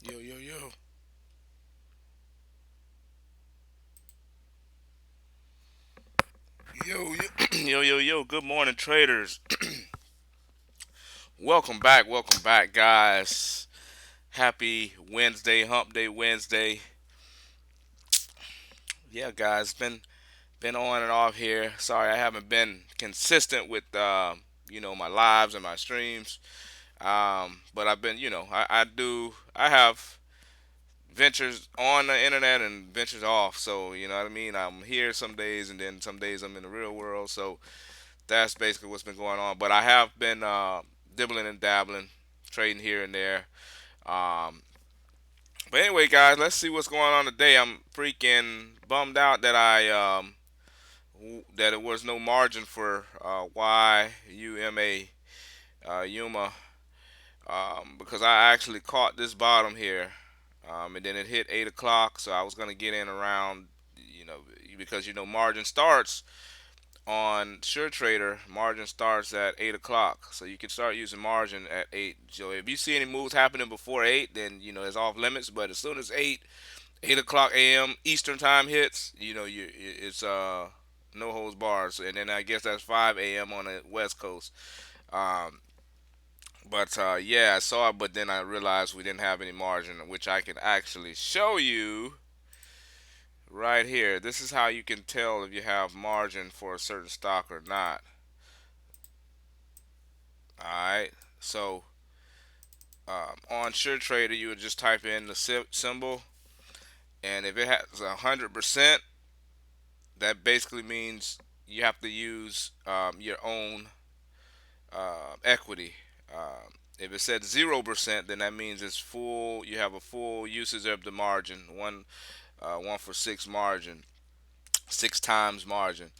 Yo, yo, yo. Yo, yo, yo, yo, yo. Good morning, traders. Welcome back, guys. Happy Wednesday, Hump Day Wednesday. Yeah, guys, been on and off here. Sorry, I haven't been consistent with my lives and my streams. But I've been, I have ventures on the internet and ventures off. So you know what I mean. I'm here some days, and then some days I'm in the real world. So that's basically what's been going on. But I have been dibbling and dabbling, trading here and there. Um, but anyway, guys, let's see what's going on today. I'm freaking bummed out that that it was no margin for YUMA Yuma because I actually caught this bottom here, and then it hit 8 o'clock. So I was gonna get in around because margin starts on Sure Trader, margin starts at 8 o'clock, so you can start using margin at 8. So if you see any moves happening before 8, then it's off limits. But as soon as 8 o'clock a.m. Eastern time hits, it's no holds bars, and then I guess that's 5 a.m. on the West Coast. Um, but yeah, I saw it, but then I realized we didn't have any margin, which I can actually show you right here. This is how you can tell if you have margin for a certain stock or not. All right. So on Sure Trader, you would just type in the symbol, and if it has 100%, that basically means you have to use your own equity. If it said 0%, then that means it's full. You have a full usage of the margin, one for six margin, six times margin.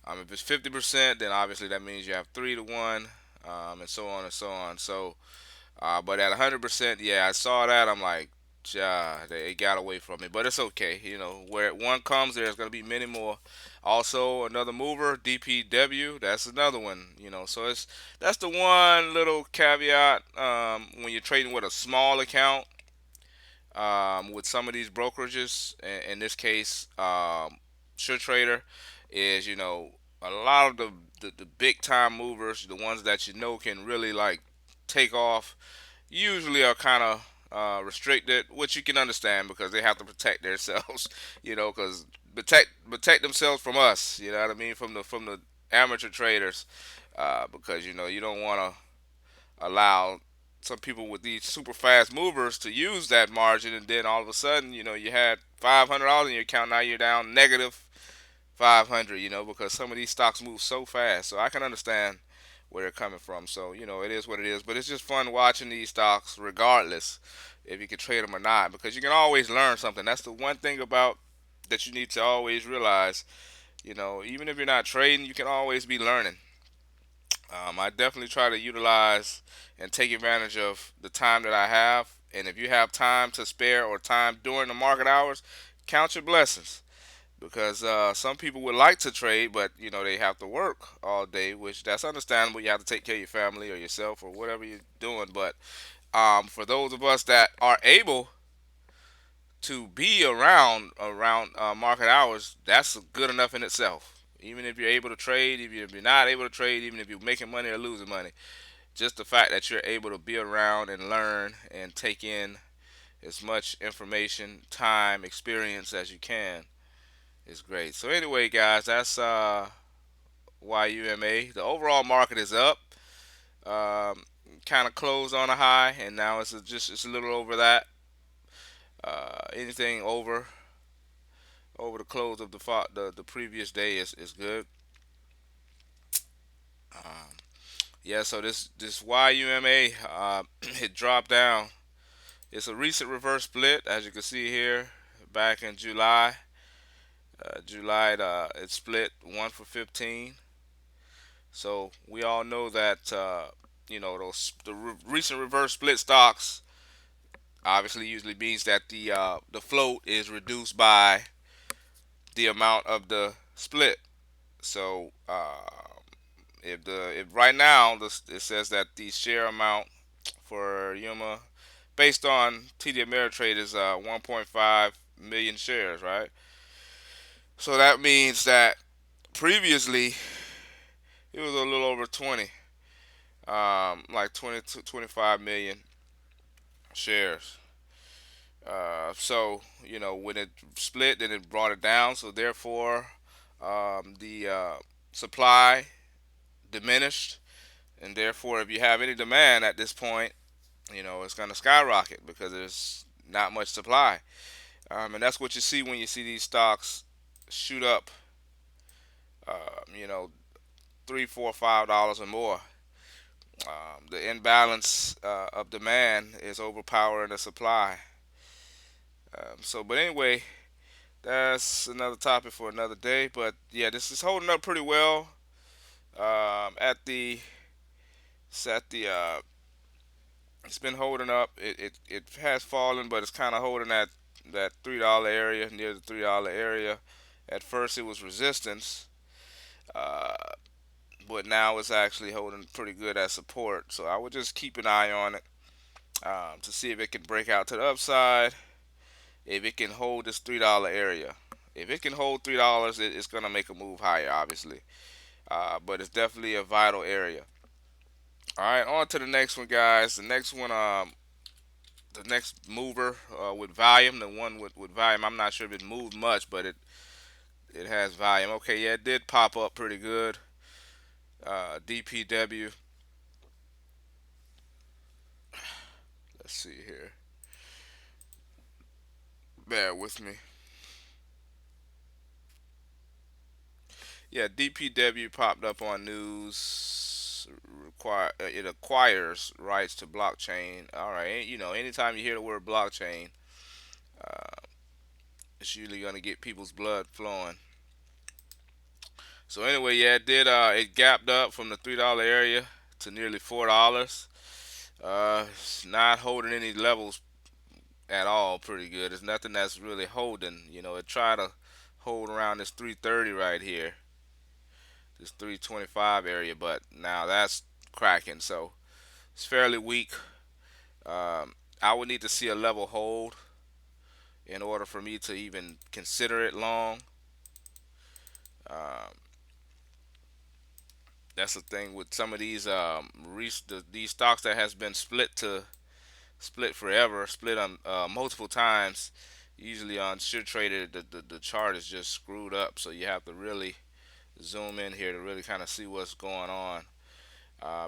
If it's 50%, then obviously that means you have 3 to 1, and so on and so on. So but at 100%, yeah, I saw that. I'm like, yeah, they got away from me. But it's okay. Where one comes, there's going to be many more. Also, another mover, DPW, that's another one. So that's the one little caveat when you're trading with a small account with some of these brokerages. In this case, Sure Trader is a lot of the big time movers, the ones that can really like take off usually are kind of restricted, which you can understand because they have to protect themselves, because protect themselves from us, you know what I mean, from the amateur traders, because you don't want to allow some people with these super fast movers to use that margin, and then all of a sudden, you had $500 in your account, now you're down negative 500, because some of these stocks move so fast. So I can understand where they're coming from. So, it is what it is. But it's just fun watching these stocks, regardless if you can trade them or not, because you can always learn something. That's the one thing about that you need to always realize. Even if you're not trading, you can always be learning. I definitely try to utilize and take advantage of the time that I have. And if you have time to spare or time during the market hours, count your blessings because some people would like to trade, but they have to work all day, which that's understandable. You have to take care of your family or yourself or whatever you're doing. But for those of us that are able to be around market hours, that's good enough in itself. Even if you're able to trade, even if you're not able to trade, even if you're making money or losing money, just the fact that you're able to be around and learn and take in as much information, time, experience as you can is great. So anyway, guys, that's YUMA. The overall market is up. Um, kind of closed on a high, and now it's a little over that. Anything over the close of the previous day is good. Um, yeah, so this YUMA it dropped down. It's a recent reverse split, as you can see here, back in July. July it split 1 for 15. So we all know that those recent reverse split stocks obviously usually means that the float is reduced by the amount of the split. So if right now it says that the share amount for Yuma based on TD Ameritrade is 1.5 million shares, right? So that means that previously it was a little over 20, like 20 to 25 million shares. So when it split, then it brought it down. So therefore, the supply diminished, and therefore, if you have any demand at this point, it's going to skyrocket because there's not much supply. And that's what you see when you see these stocks shoot up, you know, $3, $4, $5 or more. The imbalance of demand is overpowering the supply. But anyway, that's another topic for another day. But yeah, this is holding up pretty well. At the it's at the It's been holding up. It has fallen, but it's kind of holding at that $3 area, near the $3 area. At first, it was resistance, uh, but now it's actually holding pretty good as support. So I would just keep an eye on it to see if it can break out to the upside. If it can hold this $3 area, if it can hold $3, it's gonna make a move higher, obviously. But it's definitely a vital area. All right, on to the next one, guys. The next mover with volume, the one with volume. I'm not sure if it moved much, but it has volume. Okay, yeah, it did pop up pretty good. DPW. Let's see here. Bear with me. Yeah, DPW popped up on news. It acquires rights to blockchain. All right, anytime you hear the word blockchain, uh, it's usually gonna get people's blood flowing. So anyway, yeah, it did. It gapped up from the $3 area to nearly $4. It's not holding any levels at all. Pretty good. It's nothing that's really holding. It tried to hold around this 330 right here, this 325 area, but now that's cracking. So it's fairly weak. I would need to see a level hold in order for me to even consider it long. Um, that's the thing with some of these these stocks that has been split forever, split on multiple times. Usually on Sure Trader, the chart is just screwed up, so you have to really zoom in here to really kind of see what's going on.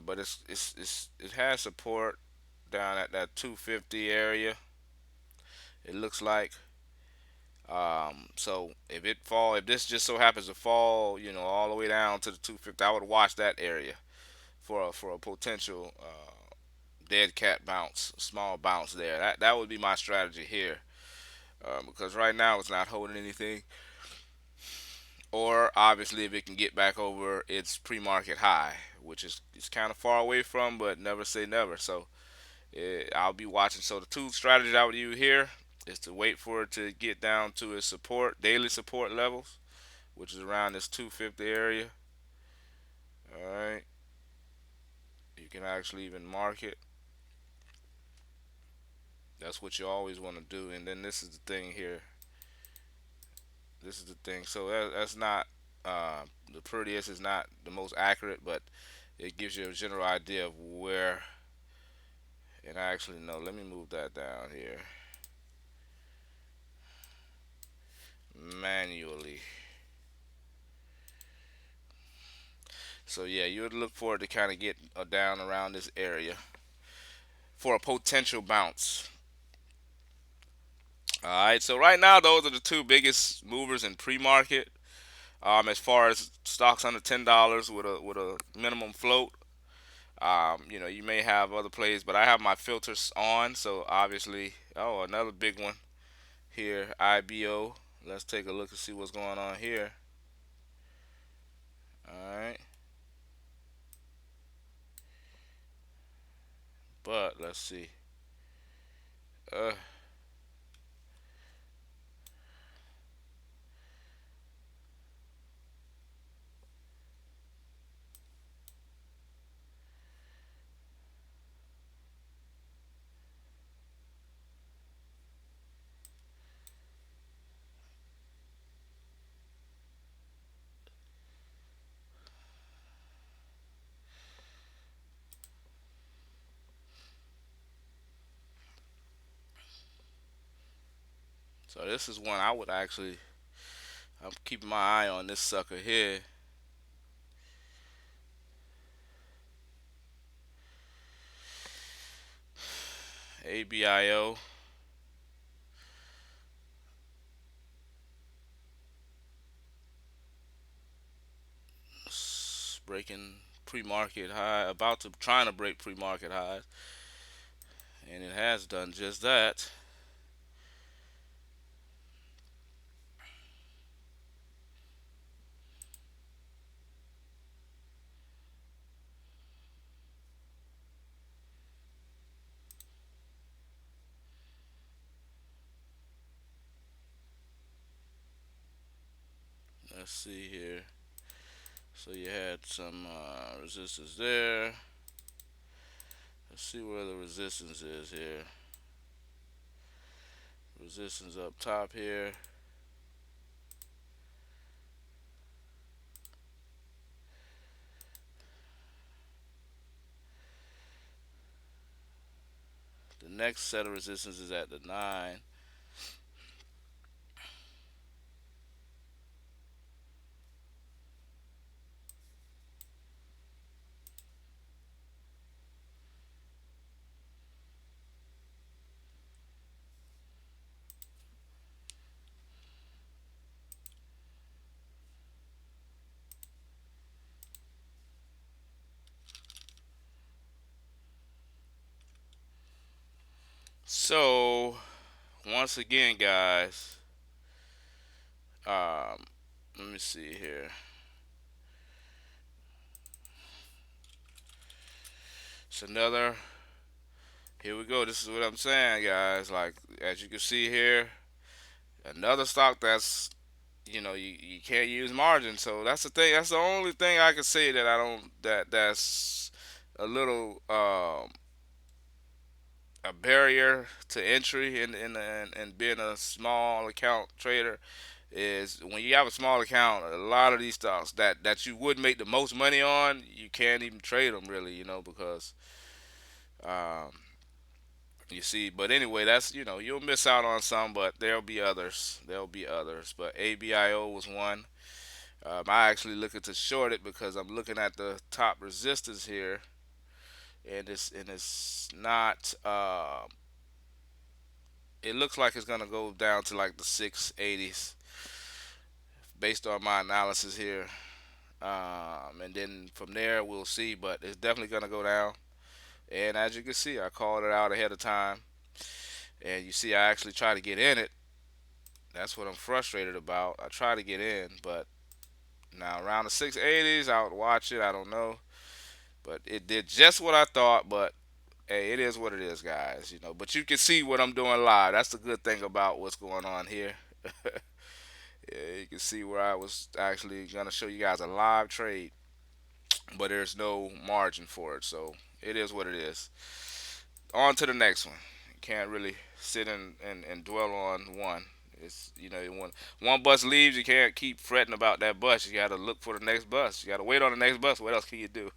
But it has support down at that 250 area. It looks like. So if this just so happens to fall, all the way down to the 250, I would watch that area for a potential dead cat bounce, small bounce there. That would be my strategy here, because right now it's not holding anything. Or obviously, if it can get back over its pre-market high, which is it's kind of far away from, but never say never. So I'll be watching. So the two strategies I would use here is to wait for it to get down to its daily support levels, which is around this 250 area. All right, you can actually even mark it. That's what you always want to do. And then this is the thing here. This is the thing. So that's not the prettiest is not the most accurate, but it gives you a general idea of where. And I actually know. Let me move that down here manually. So yeah, you would look for it to kind of get down around this area for a potential bounce. All right. So right now, those are the two biggest movers in pre-market. As far as stocks under $10 with a minimum float. You may have other plays, but I have my filters on. So obviously, oh, another big one here, IBO. Let's take a look and see what's going on here. All right, but let's see. Uh, So this is one I would actually. I'm keeping my eye on this sucker here. ABIO breaking pre-market high, about to trying to break pre-market highs, and it has done just that. Let's see here. So you had some resistance there. Let's see where the resistance is here. Resistance up top here. The next set of resistance is at the 9. So once again, guys, um, let me see here. It's another. Here we go. This is what I'm saying, guys. Like as you can see here, another stock that's you can't use margin. So that's the thing. That's the only thing I can say that I don't that's a little a barrier to entry in being a small account trader is when you have a small account. A lot of these stocks that you would make the most money on, you can't even trade them really, because um, you see. But anyway, that's you'll miss out on some, but there'll be others. There'll be others. But ABIO was one. I actually looking to short it because I'm looking at the top resistance here, and it's not. It looks like it's gonna go down to like the 680s based on my analysis here, and then from there we'll see. But it's definitely gonna go down. And as you can see, I called it out ahead of time, and you see I actually try to get in it. That's what I'm frustrated about. I try to get in, but now around the 680s, I would watch it. I don't know, but it did just what I thought. But hey, it is what it is, guys. But you can see what I'm doing live. That's the good thing about what's going on here. Yeah, you can see where I was actually gonna show you guys a live trade, but there's no margin for it. So it is what it is. On to the next one. You can't really sit and dwell on one. It's when one bus leaves, you can't keep fretting about that bus. You got to look for the next bus. You got to wait on the next bus. What else can you do?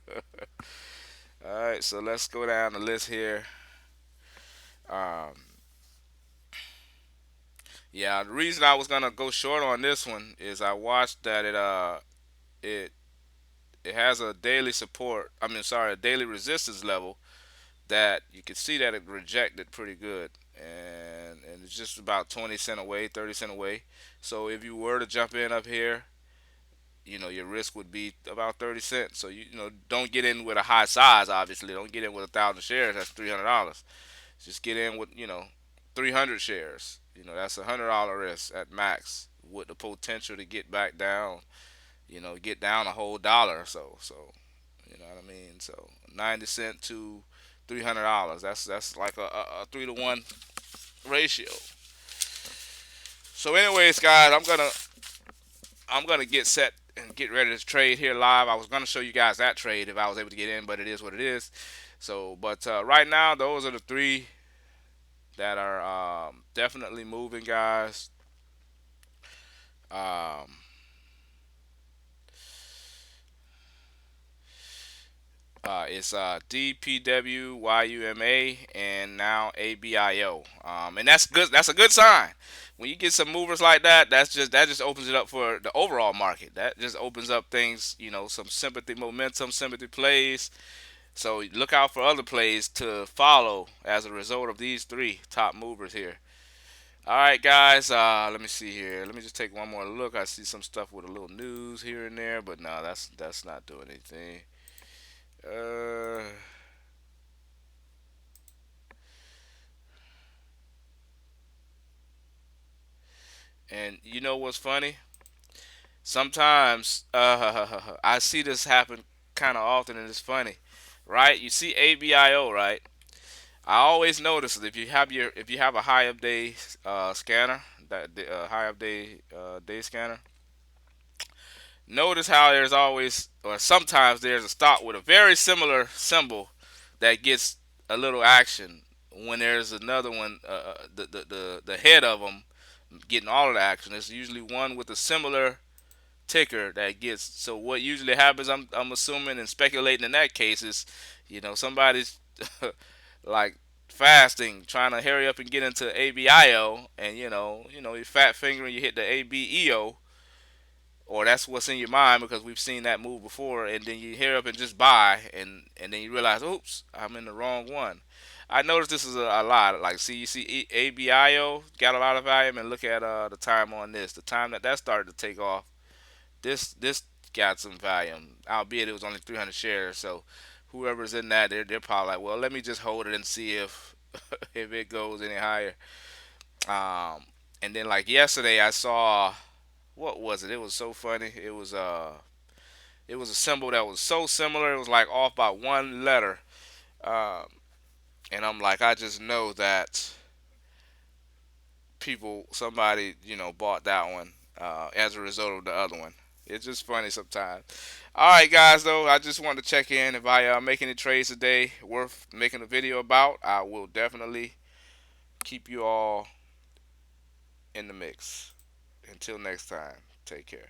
All right, so let's go down the list here. Um, yeah, the reason I was gonna go short on this one is I watched that it it has a daily support. I mean, sorry, a daily resistance level that you can see that it rejected pretty good, and it's just about 20 cent away, 30 cent away. So if you were to jump in up here, your risk would be about 30 cents. So don't get in with a high size. Obviously, don't get in with 1,000 shares. That's $300. Just get in with 300 shares. That's $100 risk at max with the potential to get back down. Get down a whole dollar or so. So you know what I mean. So 90 cent to $300. That's like a 3-to-1 ratio. So, anyways, guys, I'm gonna get set and get ready to trade here live. I was gonna show you guys that trade if I was able to get in, but it is what it is. So, but right now, those are the three that are definitely moving, guys. Um, It's DPWYUMA and now ABIO. And that's good. That's a good sign. When you get some movers like that, that just opens it up for the overall market. That just opens up things, some sympathy momentum, sympathy plays. So look out for other plays to follow as a result of these three top movers here. All right, guys. Let me see here. Let me just take one more look. I see some stuff with a little news here and there, but no, that's not doing anything. Uh, and you know what's funny? Sometimes I see this happen kind of often, and it's funny, right? You see ABIO, right? I always notice that if you have a high up day scanner, that the high up day scanner, notice how there's always or sometimes there's a stock with a very similar symbol that gets a little action when there's another one, the head of them getting all of the action. It's usually one with a similar ticker that gets. So what usually happens, I'm assuming and speculating in that case is, somebody's like fasting, trying to hurry up and get into ABIO, and you fat finger and you hit the ABEO, or that's what's in your mind because we've seen that move before, and then you hurry up and just buy, and then you realize, oops, I'm in the wrong one. I noticed this is a lot. Like, see, you see ABIO got a lot of volume, and look at the time on this. The time that started to take off, this got some volume, albeit it was only 300 shares. So whoever's in that, they're probably like, well, let me just hold it and see if if it goes any higher. Um, and then like yesterday, I saw what was it? It was so funny. It was a symbol that was so similar. It was like off by one letter. Um, and I'm like, I just know that somebody, bought that one as a result of the other one. It's just funny sometimes. All right, guys. Though I just wanted to check in. If I make any trades today worth making a video about, I will definitely keep you all in the mix. Until next time, take care.